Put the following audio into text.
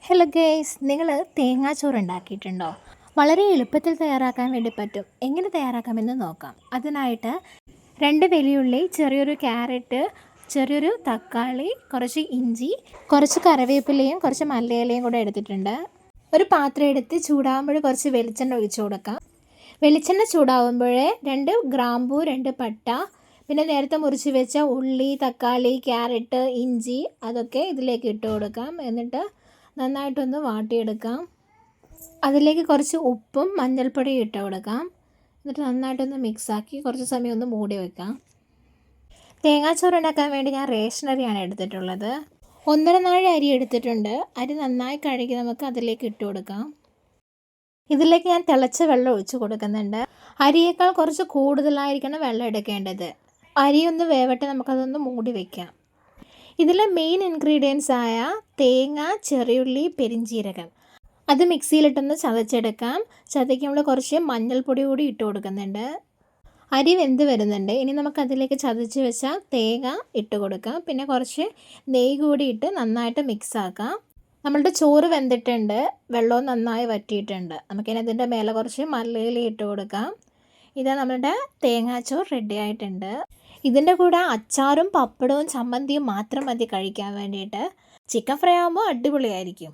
Hello guys, നിങ്ങൾ തേങ്ങാച്ചോറ് ഉണ്ടാക്കിയിട്ടുണ്ടോ? വളരെ എളുപ്പത്തിൽ തയ്യാറാക്കാൻ വേണ്ടി പറ്റും. എങ്ങനെ തയ്യാറാക്കാമെന്ന് നോക്കാം. അതിനായിട്ട് 2 വലിയുള്ളി, ചെറിയൊരു ക്യാരറ്റ്, ചെറിയൊരു തക്കാളി, കുറച്ച് ഇഞ്ചി, കുറച്ച് കറിവേപ്പിലയും കുറച്ച് മല്ലിയിലയും കൂടെ എടുത്തിട്ടുണ്ട്. ഒരു പാത്രം എടുത്ത് ചൂടാകുമ്പോൾ കുറച്ച് വെളിച്ചെണ്ണ ഒഴിച്ചു കൊടുക്കാം. വെളിച്ചെണ്ണ ചൂടാകുമ്പോൾ 2 ഗ്രാമ്പൂ, 2 പട്ട, പിന്നെ നേരത്തെ മുറിച്ച് വെച്ച ഉള്ളി, തക്കാളി, ക്യാരറ്റ്, ഇഞ്ചി അതൊക്കെ ഇതിലേക്ക് ഇട്ട് കൊടുക്കാം. എന്നിട്ട് നന്നായിട്ടൊന്ന് വാട്ടിയെടുക്കാം. അതിലേക്ക് കുറച്ച് ഉപ്പും മഞ്ഞൾപ്പൊടിയും ഇട്ട് കൊടുക്കാം. എന്നിട്ട് നന്നായിട്ടൊന്ന് മിക്സാക്കി കുറച്ച് സമയം ഒന്ന് മൂടി വെക്കാം. തേങ്ങാച്ചോറ് ഉണ്ടാക്കാൻ വേണ്ടി ഞാൻ റേഷൻ അരിയാണ് എടുത്തിട്ടുള്ളത്. 1.5 നാഴി അരി എടുത്തിട്ടുണ്ട്. അരി നന്നായി കഴുകി നമുക്ക് അതിലേക്ക് ഇട്ട് കൊടുക്കാം. ഇതിലേക്ക് ഞാൻ തിളച്ച വെള്ളം ഒഴിച്ച് കൊടുക്കുന്നുണ്ട്. അരിയേക്കാൾ കുറച്ച് കൂടുതലായിരിക്കണം വെള്ളം എടുക്കേണ്ടത്. അരിയൊന്ന് വേവട്ടെ, നമുക്കതൊന്ന് മൂടി വയ്ക്കാം. ഇതിലെ മെയിൻ ഇൻഗ്രീഡിയൻസ് ആയ തേങ്ങ, ചെറിയുള്ളി, പെരിഞ്ചീരകം അത് മിക്സിയിലിട്ടൊന്ന് ചതച്ചെടുക്കാം. ചതയ്ക്കുമ്പോൾ കുറച്ച് മഞ്ഞൾപ്പൊടി കൂടി ഇട്ട് കൊടുക്കുന്നുണ്ട്. അരി വെന്ത് വരുന്നുണ്ട്. ഇനി നമുക്കതിലേക്ക് ചതച്ച് വെച്ച തേങ്ങ ഇട്ട് കൊടുക്കാം. പിന്നെ കുറച്ച് നെയ്യ് കൂടി ഇട്ട് നന്നായിട്ട് മിക്സാക്കാം. നമ്മളുടെ ചോറ് വെന്തിട്ടുണ്ട്, വെള്ളവും നന്നായി വറ്റിയിട്ടുണ്ട്. നമുക്കിനി അതിൻ്റെ മേലെ കുറച്ച് മല്ലിയില ഇട്ട് കൊടുക്കാം. ഇതാ നമ്മുടെ തേങ്ങാച്ചോറ് റെഡി ആയിട്ടുണ്ട്. ഇതിൻ്റെ കൂടെ അച്ചാറും പപ്പടവും ചമ്മന്തിയും മാത്രം മതി കഴിക്കാൻ വേണ്ടിയിട്ട്. ചിക്കൻ ഫ്രൈ ആകുമ്പോൾ അടിപൊളിയായിരിക്കും.